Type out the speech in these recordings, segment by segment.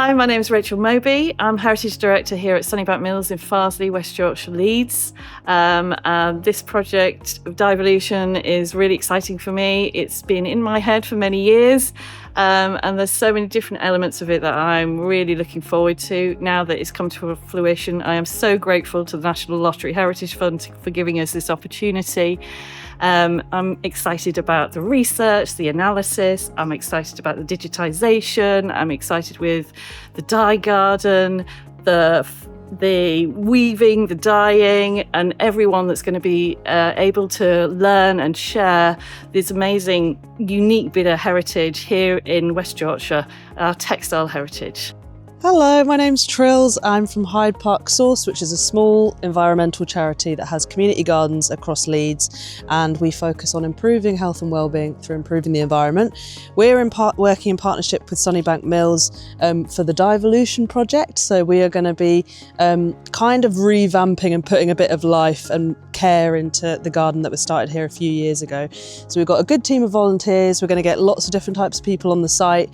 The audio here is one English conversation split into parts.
Hi, my name is Rachel Moby. I'm Heritage Director here at Sunnybank Mills in Farsley, West Yorkshire, Leeds. And this project of Dyevolution is really exciting for me. It's been in my head for many years, and there's so many different elements of it that I'm really looking forward to now that it's come to fruition. I am so grateful to the National Lottery Heritage Fund for giving us this opportunity. I'm excited about the research, the analysis. I'm excited about the digitization. I'm excited with the dye garden, the weaving, the dyeing, and everyone that's going to be able to learn and share this amazing, unique bit of heritage here in West Yorkshire, our textile heritage. Hello, my name's Trills. I'm from Hyde Park Source, which is a small environmental charity that has community gardens across Leeds, and we focus on improving health and wellbeing through improving the environment. We're working in partnership with Sunnybank Mills for the Dyevolution project, so we are going to be kind of revamping and putting a bit of life and care into the garden that was started here a few years ago. So we've got a good team of volunteers. We're going to get lots of different types of people on the site,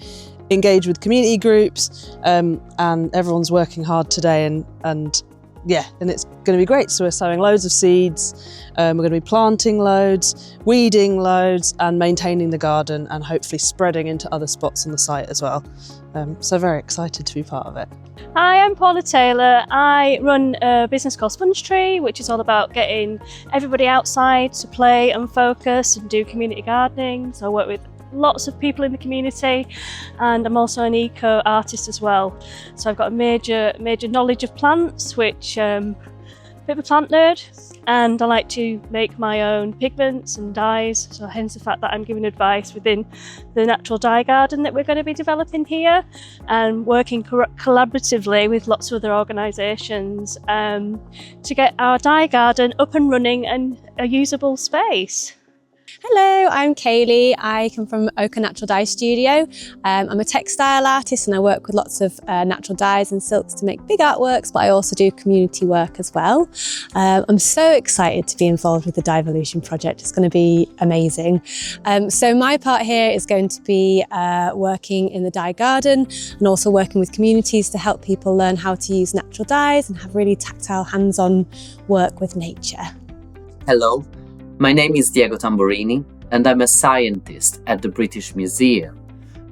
engage with community groups, and everyone's working hard today, and it's going to be great. So we're sowing loads of seeds, we're going to be planting loads, weeding loads, and maintaining the garden, and hopefully spreading into other spots on the site as well. So very excited to be part of it. Hi, I'm Paula Taylor. I run a business called Sponge Tree, which is all about getting everybody outside to play and focus and do community gardening. So I work with lots of people in the community, and I'm also an eco artist as well. So I've got a major knowledge of plants, which a bit of a plant nerd, and I like to make my own pigments and dyes. So hence the fact that I'm giving advice within the natural dye garden that we're going to be developing here, and working collaboratively with lots of other organisations to get our dye garden up and running and a usable space. Hello, I'm Kaylee. I come from Ochre Natural Dye Studio. I'm a textile artist, and I work with lots of natural dyes and silks to make big artworks, but I also do community work as well. I'm so excited to be involved with the Dyevolution project. It's going to be amazing. So my part here is going to be working in the dye garden and also working with communities to help people learn how to use natural dyes and have really tactile, hands-on work with nature. Hello. My name is Diego Tamburini, and I'm a scientist at the British Museum,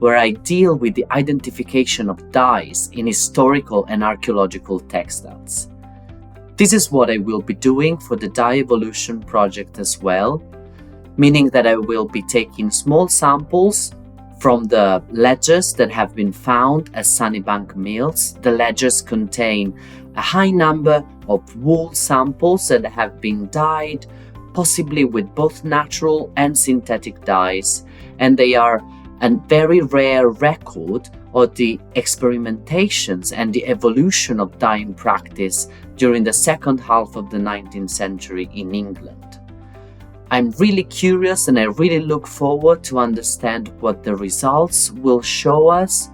where I deal with the identification of dyes in historical and archaeological textiles. This is what I will be doing for the Dyevolution project as well, meaning that I will be taking small samples from the ledgers that have been found at Sunnybank Mills. The ledgers contain a high number of wool samples that have been dyed, possibly with both natural and synthetic dyes, and they are a very rare record of the experimentations and the evolution of dyeing practice during the second half of the 19th century in England. I'm really curious, and I really look forward to understand what the results will show us,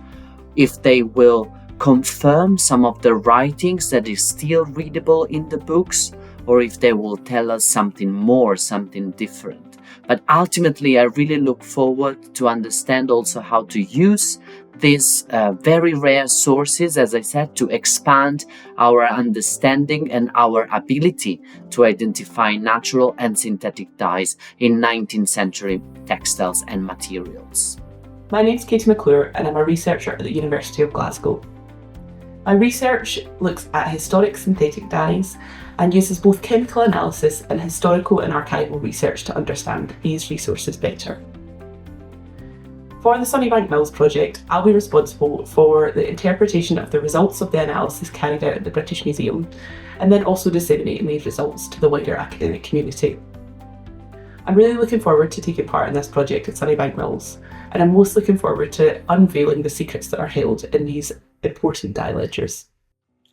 if they will confirm some of the writings that is still readable in the books, or if they will tell us something more, something different. But ultimately, I really look forward to understand also how to use these very rare sources, as I said, to expand our understanding and our ability to identify natural and synthetic dyes in 19th century textiles and materials. My name's Katie McClure, and I'm a researcher at the University of Glasgow. My research looks at historic synthetic dyes and uses both chemical analysis and historical and archival research to understand these resources better. For the Sunnybank Mills project, I'll be responsible for the interpretation of the results of the analysis carried out at the British Museum, and then also disseminating these results to the wider academic community. I'm really looking forward to taking part in this project at Sunnybank Mills, and I'm most looking forward to unveiling the secrets that are held in these important dye ledgers.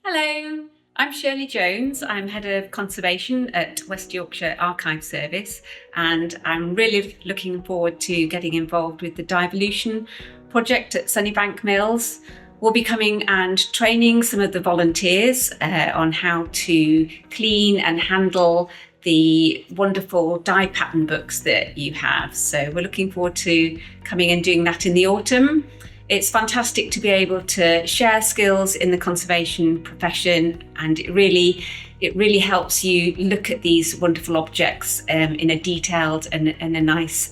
Hello, I'm Shirley Jones. I'm Head of Conservation at West Yorkshire Archive Service, and I'm really looking forward to getting involved with the Dyevolution project at Sunnybank Mills. We'll be coming and training some of the volunteers on how to clean and handle the wonderful dye pattern books that you have. So we're looking forward to coming and doing that in the autumn. It's fantastic to be able to share skills in the conservation profession, and it really helps you look at these wonderful objects in a detailed and a nice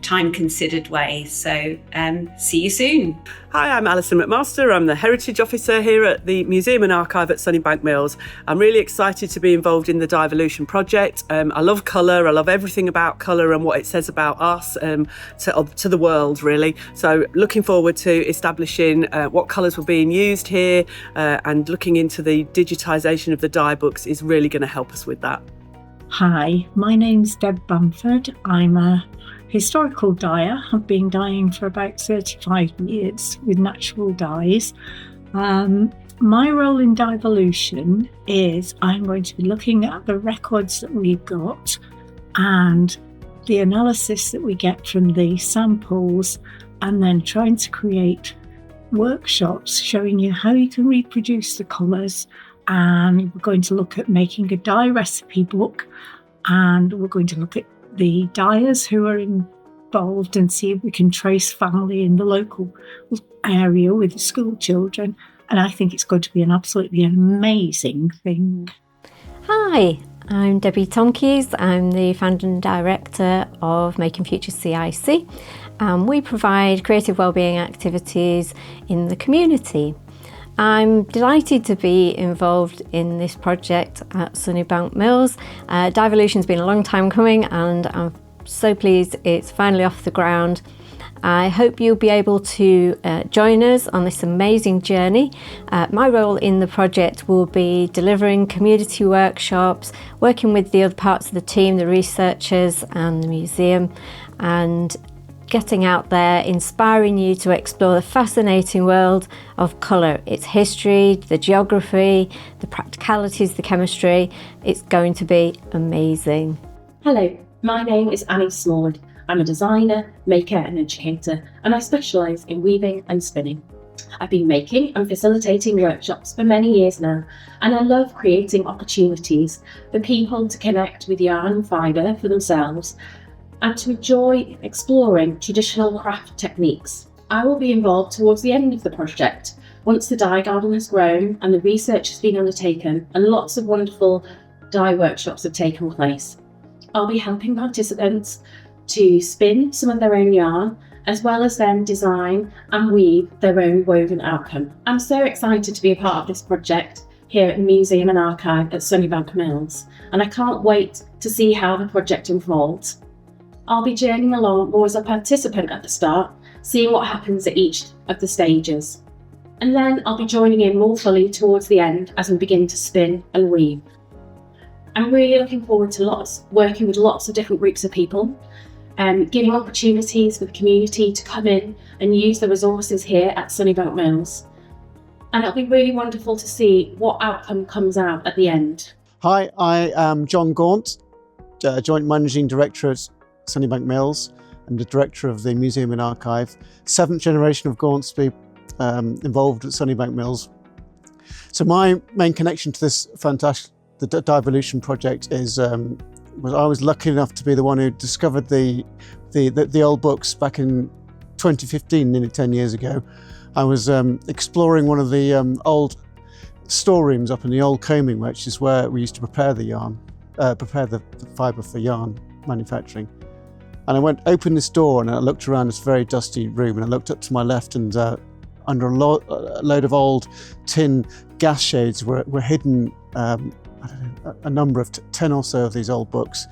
time-considered way. So see you soon. Hi, I'm Alison McMaster. I'm the Heritage Officer here at the Museum and Archive at Sunnybank Mills. I'm really excited to be involved in the Dyevolution project. I love colour. I love everything about colour and what it says about us to the world, really. So looking forward to establishing what colours were being used here, and looking into the digitisation of the dye books is really going to help us with that. Hi, my name's Deb Bamford. I'm a historical dyer. I've been dyeing for about 35 years with natural dyes. My role in Dyevolution is I'm going to be looking at the records that we've got and the analysis that we get from the samples, and then trying to create workshops showing you how you can reproduce the colours. And we're going to look at making a dye recipe book, and we're going to look at the dyers who are involved and see if we can trace family in the local area with the school children. And I think it's going to be an absolutely amazing thing. Hi, I'm Debbie Tomkeys. I'm the founder and director of Making Future CIC. We provide creative wellbeing activities in the community. I'm delighted to be involved in this project at Sunnybank Mills. Dyevolution's been a long time coming, and I'm so pleased it's finally off the ground. I hope you'll be able to join us on this amazing journey. My role in the project will be delivering community workshops, working with the other parts of the team, the researchers and the museum, and getting out there, inspiring you to explore the fascinating world of colour, its history, the geography, the practicalities, the chemistry. It's going to be amazing. Hello, my name is Annie Smallwood. I'm a designer, maker and educator, and I specialise in weaving and spinning. I've been making and facilitating workshops for many years now, and I love creating opportunities for people to connect with yarn and fibre for themselves and to enjoy exploring traditional craft techniques. I will be involved towards the end of the project, once the dye garden has grown and the research has been undertaken and lots of wonderful dye workshops have taken place. I'll be helping participants to spin some of their own yarn, as well as then design and weave their own woven outcome. I'm so excited to be a part of this project here at the Museum and Archive at Sunnybank Mills, and I can't wait to see how the project unfolds. I'll be journeying along more as a participant at the start, seeing what happens at each of the stages. And then I'll be joining in more fully towards the end as we begin to spin and weave. I'm really looking forward to working with lots of different groups of people, giving opportunities for the community to come in and use the resources here at Sunnybank Mills. And it'll be really wonderful to see what outcome comes out at the end. Hi, I am John Gaunt, Joint Managing Director at Sunnybank Mills and the Director of the Museum and Archive. 7th generation of Gaunts to be involved at Sunnybank Mills. So my main connection to this the Dyevolution project is I was lucky enough to be the one who discovered the old books back in 2015, nearly 10 years ago. I was exploring one of the old storerooms up in the old combing, which is where we used to prepare the yarn, prepare the fibre for yarn manufacturing. And I opened this door and I looked around this very dusty room, and I looked up to my left, and under a load of old tin gas shades were hidden a number of 10 or so of these old books,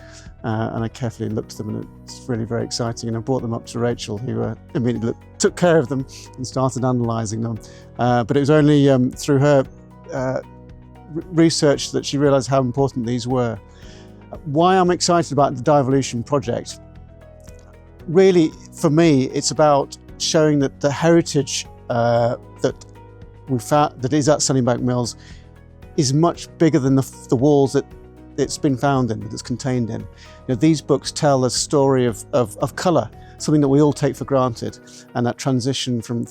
and I carefully looked at them, and it's really very exciting. And I brought them up to Rachel, who immediately took care of them and started analysing them. But it was only through her research that she realised how important these were. Why I'm excited about the Dyevolution project, really for me, it's about showing that the heritage that is at Sunnybank Mills is much bigger than the walls that it's been found in, that it's contained in. These books tell a story of colour, something that we all take for granted, and that transition from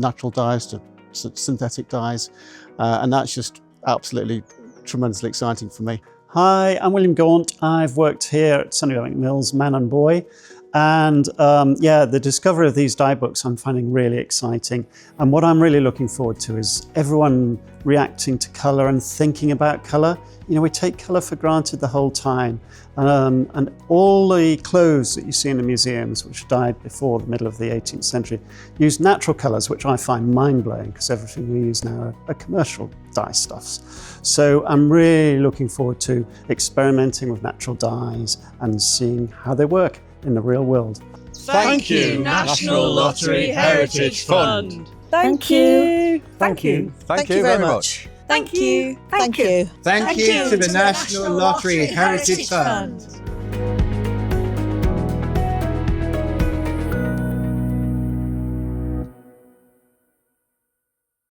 natural dyes to synthetic dyes, and that's just absolutely tremendously exciting for me. Hi, I'm William Gaunt. I've worked here at Sunnybank Mills, man and boy, And the discovery of these dye books I'm finding really exciting. And what I'm really looking forward to is everyone reacting to colour and thinking about colour. You know, we take colour for granted the whole time. And all the clothes that you see in the museums, which were dyed before the middle of the 18th century, use natural colours, which I find mind-blowing, because everything we use now are commercial dye stuffs. So I'm really looking forward to experimenting with natural dyes and seeing how they work in the real world. Thank you, National Lottery Heritage Fund. Thank you. Thank you. Thank you very much. Thank you. Thank you. Thank you to the National Lottery Heritage Fund.